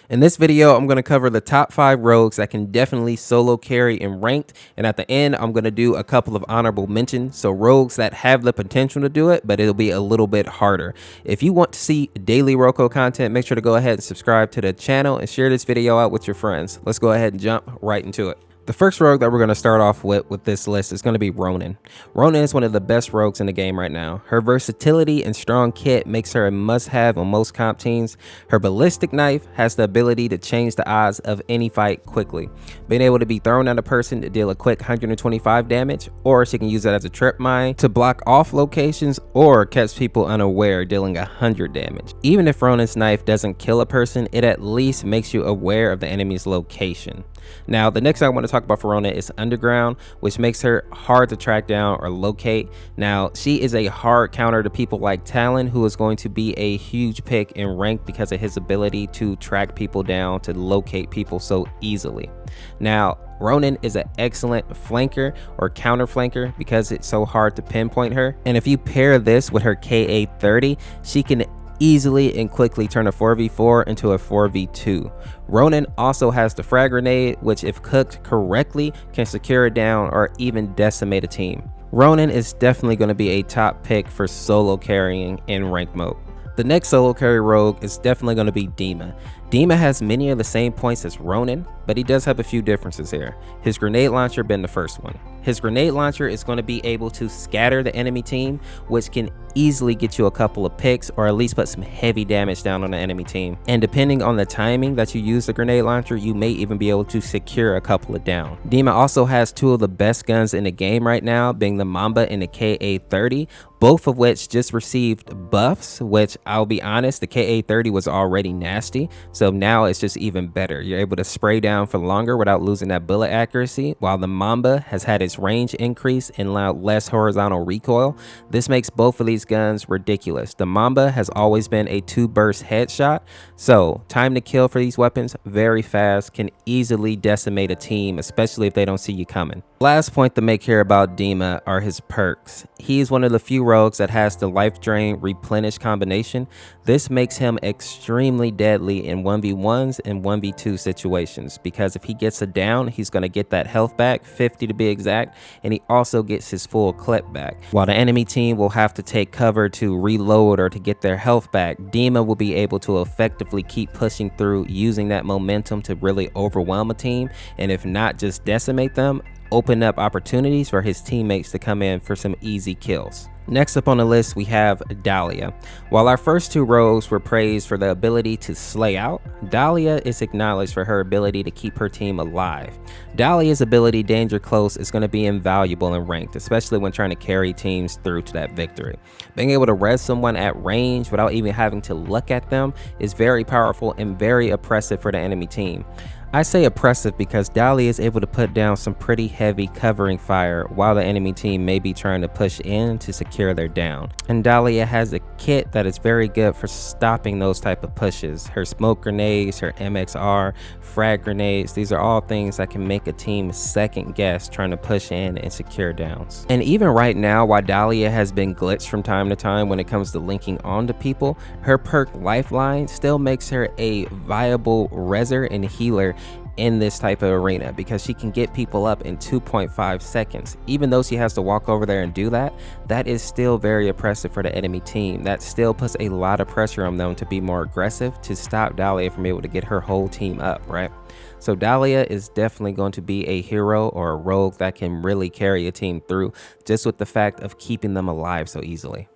In this video, I'm going to cover the top 5 rogues that can definitely solo carry in ranked, and at the end, I'm going to do a couple of honorable mentions, so rogues that have the potential to do it, but it'll be a little bit harder. If you want to see daily Roko content, make sure to go ahead and subscribe to the channel and share this video out with your friends. Let's go ahead and jump right into it. The first rogue that we're going to start off with this list is going to be Ronin. Ronin is one of the best rogues in the game right now. Her versatility and strong kit makes her a must-have on most comp teams. Her ballistic knife has the ability to change the odds of any fight quickly, being able to be thrown at a person to deal a quick 125 damage, or she can use it as a trip mine to block off locations or catch people unaware, dealing 100 damage. Even if Ronin's knife doesn't kill a person, it at least makes you aware of the enemy's location. Now, the next thing I want to talk about for Ronin is Underground, which makes her hard to track down or locate. Now, she is a hard counter to people like Talon, who is going to be a huge pick in rank because of his ability to track people down, to locate people so easily. Now, Ronin is an excellent flanker or counter flanker because it's so hard to pinpoint her. And if you pair this with her KA30, she can easily and quickly turn a 4v4 into a 4v2. Ronin also has the frag grenade, which if cooked correctly can secure it down or even decimate a team. Ronin is definitely going to be a top pick for solo carrying in ranked mode. The next solo carry rogue is definitely going to be Dima. Dima has many of the same points as Ronin, but he does have a few differences here. His grenade launcher being the first one. His grenade launcher is going to be able to scatter the enemy team, which can easily get you a couple of picks or at least put some heavy damage down on the enemy team. And depending on the timing that you use the grenade launcher, you may even be able to secure a couple of down. Dima also has two of the best guns in the game right now, being the Mamba and the KA30, both of which just received buffs, which I'll be honest, the KA30 was already nasty, so now it's just even better. You're able to spray down for longer without losing that bullet accuracy, while the Mamba has had its range increase and allowed less horizontal recoil. This makes both of these guns ridiculous. The Mamba has always been a 2-burst headshot, so time to kill for these weapons very fast, can easily decimate a team, especially if they don't see you coming. Last point to make here about Dima are his perks. He is one of the few rogues that has the life drain replenish combination. This makes him extremely deadly in 1v1s and 1v2 situations, because if he gets a down, he's going to get that health back, 50 to be exact, and he also gets his full clip back. While the enemy team will have to take cover to reload or to get their health back, Dima will be able to effectively keep pushing through, using that momentum to really overwhelm a team, and if not just decimate them, open up opportunities for his teammates to come in for some easy kills. Next up on the list, we have Dahlia. While our first two rogues were praised for the ability to slay out, Dahlia is acknowledged for her ability to keep her team alive. Dahlia's ability Danger Close is going to be invaluable in ranked, especially when trying to carry teams through to that victory. Being able to res someone at range without even having to look at them is very powerful and very oppressive for the enemy team. I say oppressive because Dahlia is able to put down some pretty heavy covering fire while the enemy team may be trying to push in to secure their down. And Dahlia has a kit that is very good for stopping those type of pushes. Her smoke grenades, her MXR, frag grenades, these are all things that can make a team second guess trying to push in and secure downs. And even right now, while Dahlia has been glitched from time to time when it comes to linking on to people, her perk Lifeline still makes her a viable reser and healer in this type of arena, because she can get people up in 2.5 seconds. Even though she has to walk over there and do that, that is still very oppressive for the enemy team. That still puts a lot of pressure on them to be more aggressive to stop Dahlia from able to get her whole team up, right? So Dahlia is definitely going to be a hero or a rogue that can really carry a team through, just with the fact of keeping them alive so easily.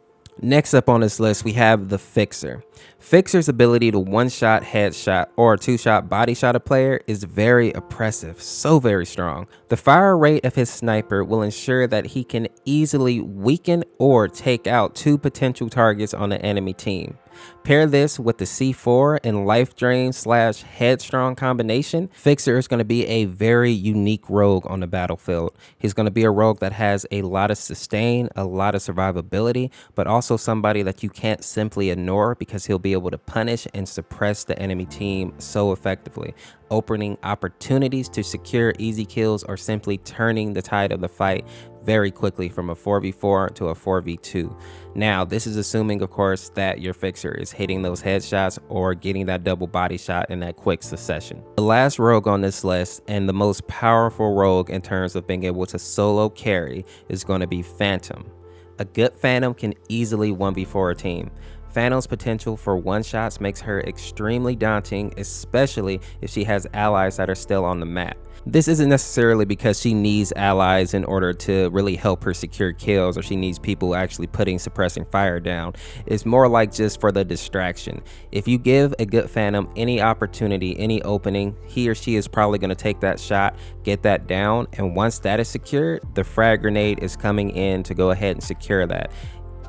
Next up on this list, we have the Fixer. Fixer's ability to one-shot headshot or two-shot body shot a player is very oppressive, so very strong. The fire rate of his sniper will ensure that he can easily weaken or take out 2 potential targets on the enemy team. Pair this with the C4 and life drain / headstrong combination, Fixer is going to be a very unique rogue on the battlefield. He's going to be a rogue that has a lot of sustain, a lot of survivability, but also somebody that you can't simply ignore because he'll be able to punish and suppress the enemy team so effectively. opening opportunities to secure easy kills or simply turning the tide of the fight very quickly from a 4v4 to a 4v2. Now, this is assuming, of course, that your fixer is hitting those headshots or getting that double body shot in that quick succession. The last rogue on this list, and the most powerful rogue in terms of being able to solo carry, is going to be Phantom. A good Phantom can easily 1v4 a team. Phantom's potential for one-shots makes her extremely daunting, especially if she has allies that are still on the map. This isn't necessarily because she needs allies in order to really help her secure kills, or she needs people actually putting suppressing fire down. It's more like just for the distraction. If you give a good Phantom any opportunity, any opening, he or she is probably going to take that shot, get that down, and once that is secured, the frag grenade is coming in to go ahead and secure that.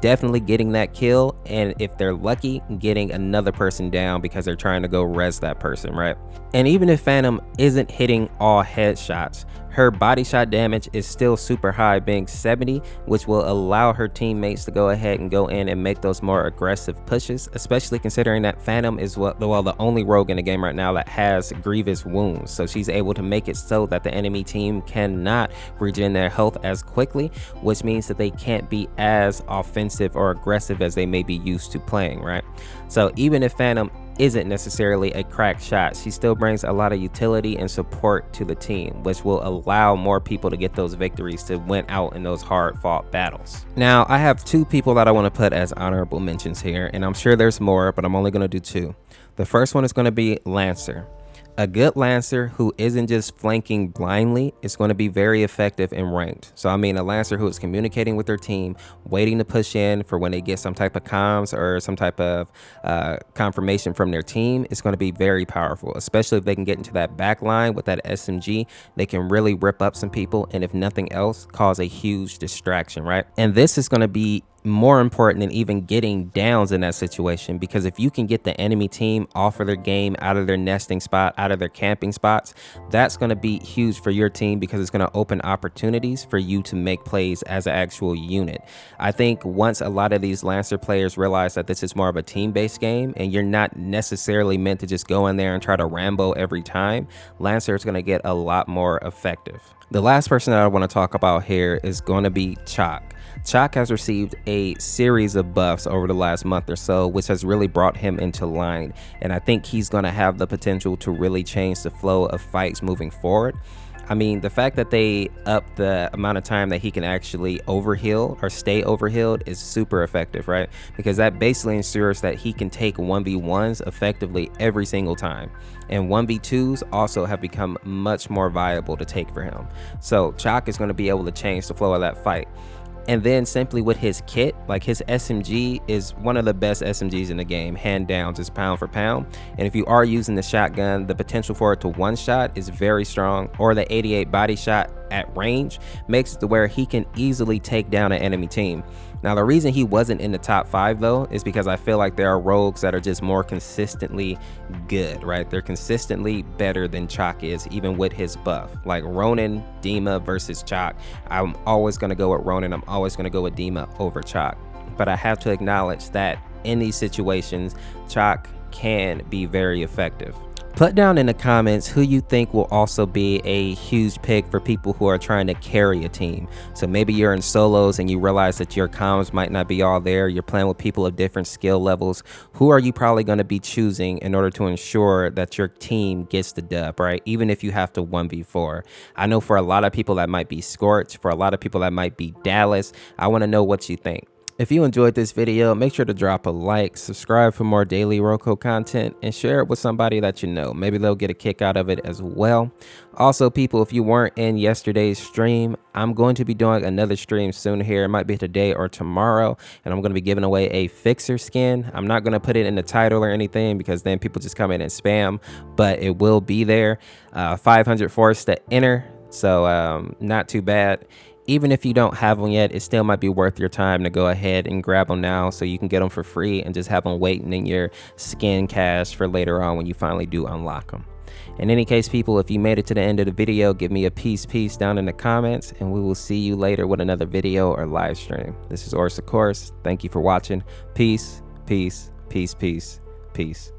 Definitely getting that kill, and if they're lucky, getting another person down because they're trying to go res that person, right? And even if Phantom isn't hitting all headshots, her body shot damage is still super high, being 70, which will allow her teammates to go ahead and go in and make those more aggressive pushes, especially considering that Phantom is the only rogue in the game right now that has grievous wounds. So she's able to make it so that the enemy team cannot regen their health as quickly, which means that they can't be as offensive or aggressive as they may be used to playing, right? So even if Phantom isn't necessarily a crack shot, she still brings a lot of utility and support to the team, which will allow more people to get those victories to win out in those hard fought battles. Now, I have two people that I want to put as honorable mentions here, and I'm sure there's more, but I'm only going to do two. The first one is going to be Lancer. A good Lancer who isn't just flanking blindly is going to be very effective in ranked. So I mean a Lancer who is communicating with their team, waiting to push in for when they get some type of comms or some type of confirmation from their team is going to be very powerful, especially if they can get into that back line with that SMG. They can really rip up some people, and if nothing else, cause a huge distraction, right? And this is going to be more important than even getting downs in that situation, because if you can get the enemy team off of their game, out of their nesting spot, out of their camping spots, that's going to be huge for your team, because it's going to open opportunities for you to make plays as an actual unit. I think once a lot of these Lancer players realize that this is more of a team-based game and you're not necessarily meant to just go in there and try to Rambo every time, Lancer is going to get a lot more effective. The last person that I want to talk about here is going to be Chalk. Chalk has received a series of buffs over the last month or so, which has really brought him into line, and I think he's going to have the potential to really change the flow of fights moving forward. I mean, the fact that they up the amount of time that he can actually overheal or stay overhealed is super effective, right? Because that basically ensures that he can take 1v1s effectively every single time. And 1v2s also have become much more viable to take for him. So Chalk is going to be able to change the flow of that fight. And then simply with his kit, like his SMG is one of the best SMGs in the game, hand down, just pound for pound. And if you are using the shotgun, the potential for it to one shot is very strong, or the 88 body shot at range makes it to where he can easily take down an enemy team. Now, the reason he wasn't in the top 5 though is because I feel like there are rogues that are just more consistently good, right? They're consistently better than Chalk is, even with his buff. Like Ronin, Dima versus Chalk, I'm always going to go with Ronin. I'm always going to go with Dima over Chalk. But I have to acknowledge that in these situations, Chalk can be very effective. Put down in the comments who you think will also be a huge pick for people who are trying to carry a team. So maybe you're in solos and you realize that your comms might not be all there. You're playing with people of different skill levels. Who are you probably going to be choosing in order to ensure that your team gets the dub, right? Even if you have to 1v4. I know for a lot of people that might be Scorch. For a lot of people that might be Dallas. I want to know what you think. If you enjoyed this video, make sure to drop a like, subscribe for more daily Roco content, and share it with somebody that you know. Maybe they'll get a kick out of it as well. Also, people, if you weren't in yesterday's stream, I'm going to be doing another stream soon here. It might be today or tomorrow, and I'm going to be giving away a fixer skin. I'm not going to put it in the title or anything because then people just come in and spam, but it will be there. 500 force to enter, so not too bad. Even if you don't have them yet, it still might be worth your time to go ahead and grab them now so you can get them for free and just have them waiting in your skin cache for later on when you finally do unlock them. In any case, people, if you made it to the end of the video, give me a peace down in the comments, and we will see you later with another video or live stream. This is Orsa Course. Thank you for watching. Peace, peace, peace, peace, peace.